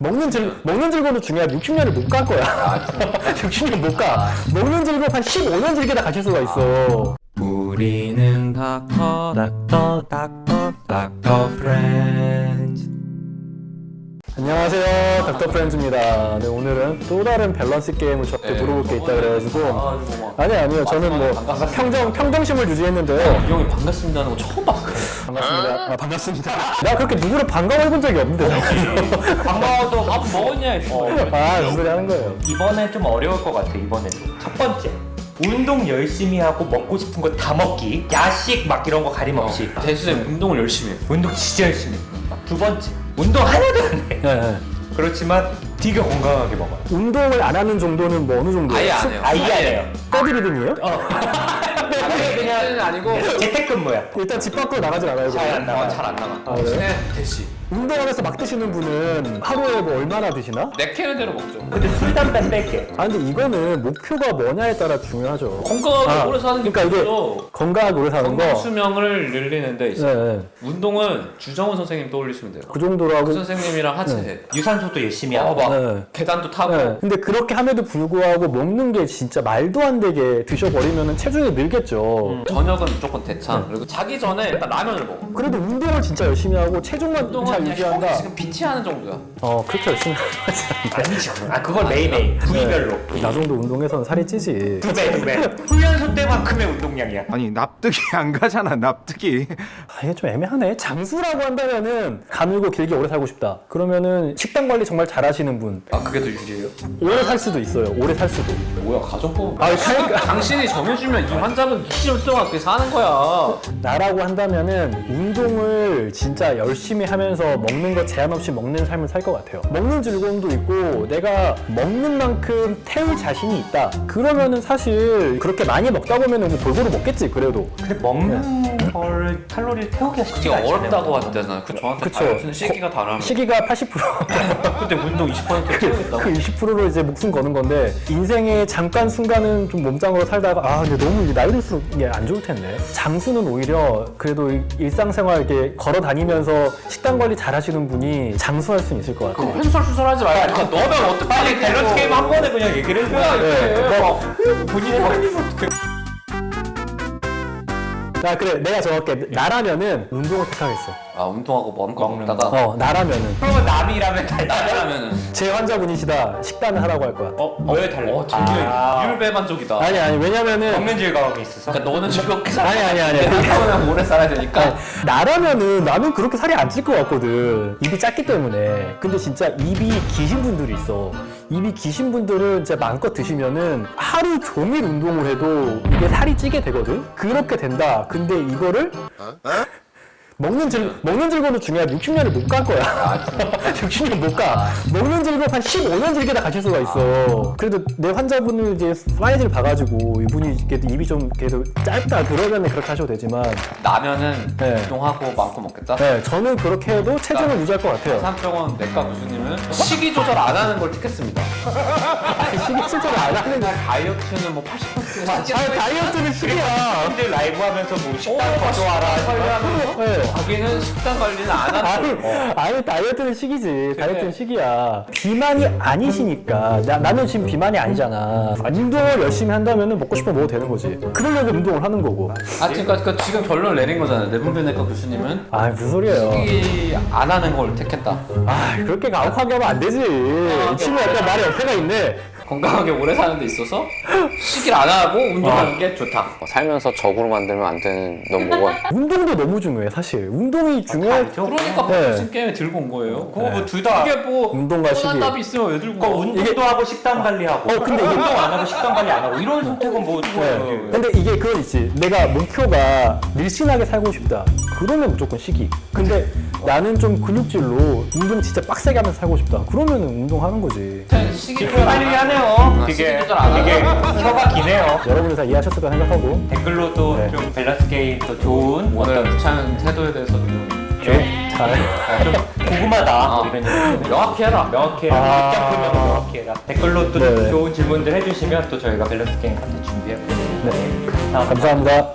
먹는 즐거움도 중요하지. 60년을 못 갈 거야. 60년 못 가. 먹는 즐거움 한 15년 즐기다 가실 수가 있어. 우리는 닥터 프렌즈. 안녕하세요, 닥터 프렌즈입니다. 네, 오늘은 또 다른 밸런스 게임을 저한테 물어볼 게 있다 그래가지고 아니요 저는 뭐 평정심을 유지했는데요. 이 형이 반갑습니다는 거 처음 봤어요. 반갑습니다. 반갑습니다. 나 그렇게 누구를 반가워해본 적이 없는데. 반가워도 밥 먹었냐 했어. 무슨 소리 하는 거예요. 이번에 좀 어려울 것 같아. 이번에도 첫 번째, 운동 열심히 하고 먹고 싶은 거 다 먹기. 야식 막 이런 거 가림 없이. 대신에 운동을 열심히 해. 운동 진짜 열심히 해. 두 번째, 운동 하나도 안 해. 네. 그렇지만 되게 건강하게 먹어. 운동을 안 하는 정도는 뭐 어느 정도예요? 아예 안 해요. 아예 안 해요. 떠드리든이에요? 아예 그냥 아니고 재택근무야. 일단 집 밖으로 나가진 않아요. 잘 안 나가. 잘 안 나가. 아, 그래요? 대신에 대시. 운동하면서 막 드시는 분은 하루에 뭐 얼마나 드시나? 내키는 대로 먹죠. 근데 술 담배 뺄게. 근데 이거는 목표가 뭐냐에 따라 중요하죠. 건강하게 오래 사는 게 그러니까 이게 목표죠. 건강하게 오래 사는 건강 거. 수명을 늘리는 데 네, 있어요. 네. 운동은 주정훈 선생님 떠올리시면 돼요. 그 정도로 하고. 그 선생님이랑 하체 해. 유산소도 열심히 하고. 막 네. 계단도 타고. 네. 근데 그렇게 함에도 불구하고 먹는 게 진짜 말도 안 되게 드셔버리면 체중이 늘겠죠. 저녁은 무조건 대창. 그리고 자기 전에 일단 라면을 먹어. 그래도 운동을 진짜 열심히 하고 체중만 잘 운동은 그냥 유지한다. 지금 PT 하는 정도야. 그렇게 열심히 하지 않는데. 아니죠. 그걸 매일매일. 부위별로. 나 정도 운동해서는 살이 찌지. 두 배. 훈련소 때만큼의 운동량이야. 아니 납득이 안 가잖아 납득이. 이게 좀 애매하네. 장수라고 한다면은 가늘고 길게 오래 살고 싶다. 그러면은 식단 관리 정말 잘하시는 분. 그게 더 유리해요? 오래 살 수도 있어요. 오래 살 수도. 뭐야 가정법? 그러니까 당신이 정해주면 이 환자는 20년 동안 그렇게 사는 거야. 나라고 한다면은 운동을 진짜 열심히 하면서 먹는 거 제한 없이 먹는 삶을 살 것 같아요. 먹는 즐거움도 있고 내가 먹는 만큼 태울 자신이 있다. 그러면은 사실 그렇게 많이 먹다 보면은 뭐 골고루 먹겠지 그래도. 근데 먹는 걸 칼로리를 태우기가 쉽지 되게 않잖아요. 어렵다고 하잖아요. 저한테 그쵸. 다이어트는 시기가 다르면. 시기가 80%. 근데 운동 20% 태우겠다고. 그 20%로 이제 목숨 거는 건데 인생의 잠깐 순간은 좀 몸짱으로 살다가 근데 너무 나이 들수록 이게 안 좋을 텐데. 장수는 오히려 그래도 일상생활 이렇게 걸어 다니면서 식단 관리 잘 하시는 분이 장수할 수는 있을 것 같아요. 횡설수설하지 말고 그러니까 너면 어떻게 빨리 밸런스 게임 한 번에 그냥 얘기를 해줘야 네. 뭐 본인이 살리면 어떡해. 자, 그래 내가 정할게. 나라면은 운동을 택하겠어. 운동하고 마음껏 먹다가 나라면은 그러면 남이라면 달라. 하면은 제 환자분이시다 식단을 하라고 할 거야. 왜 달라? 되게 율배만족이다. 아니 왜냐면은 먹는 즐거움이 있어서. 그러니까 너는 즐겁게 살아. 아니. 그러면 오래 살아야 되니까. 나라면은 나는 그렇게 살이 안 찔 것 같거든. 입이 작기 때문에. 근데 진짜 입이 기신 분들이 있어. 입이 기신 분들은 진짜 마음껏 드시면은 하루 종일 운동을 해도 이게 살이 찌게 되거든. 그렇게 된다. 근데 이거를 먹는 즐거움도 중요하지. 60년을 못 갈 거야. 60년 못 가. 먹는 즐거움 한 15년 즐기다 가실 수가 있어. 그래도 내 환자분을 이제 사이즈를 봐가지고 이분이 그래도 입이 좀 그래도 짧다 그러면 그렇게 하셔도 되지만 나면은 네. 운동하고 마음껏 먹겠다. 네, 저는 그렇게 해도 체중을 유지할 것 같아요. 산병원 내과 교수님은 식이 조절 안 하는 걸 택했습니다. 식이 실제로 안 하는 거. 다이어트는 뭐 80%. 다이어트는 식이야. 사람들 라이브 하면서 뭐 식단 거둬와라 관리하면서 네. 자기는 식단 관리는 안 하는 거. 아니 다이어트는 식이지. 다이어트는 식이야. 비만이 아니시니까. 나는 지금 비만이 아니잖아. 운동을 열심히 한다면 먹고 싶으면 먹어도 되는 거지. 그러려고 운동을 하는 거고. 그러니까 지금 결론을 내린 거잖아요. 내분비내과 교수님은 무슨 소리예요. 식이 안 하는 걸 택했다. 그렇게 가혹하게 하면 안 되지. 이 친구 약간 말에 옆에가 있네. 건강하게 오래 사는 데 있어서 식이를 안 하고 운동하는 게 좋다. 살면서 적으로 만들면 안 되는 넘버원. 운동도 너무 중요해 사실. 운동이 중요해. 그러니까 네. 복싱 게임에 들고 온 거예요. 그거 뭐 둘 다. 이게 뭐 운동과 뻔한 식이. 답이 있으면 왜 들고 그러니까 와? 운동도 하고 식단 관리하고. 근데 이게- 운동 안 하고 식단 관리 안 하고 이런 선택은 뭐 네. 근데 이게 그건 있지. 내가 목표가 밀신하게 살고 싶다. 그러면 무조건 식이. 근데 나는 좀 근육질로 운동 진짜 빡세게 하면서 살고 싶다. 그러면 운동하는 거지. 식이 빨리 하네요. 식이 되게 조절 안 되게 하고. 혀가 기네요. 여러분들 다 이해하셨을 거라 생각하고. 댓글로도 네. 좀 밸런스 게임 더 좋은 오늘 유찬 태도에 대해서 좀 잘. 좀 궁금하다. 이런 얘기. 명확히 해라. 명확히 해라. 입장 표명을 명확히 해라. 댓글로 또 네네. 좋은 질문들 해주시면 또 저희가 밸런스 게임 컨텐츠 준비해볼게요. 네. 다음 감사합니다.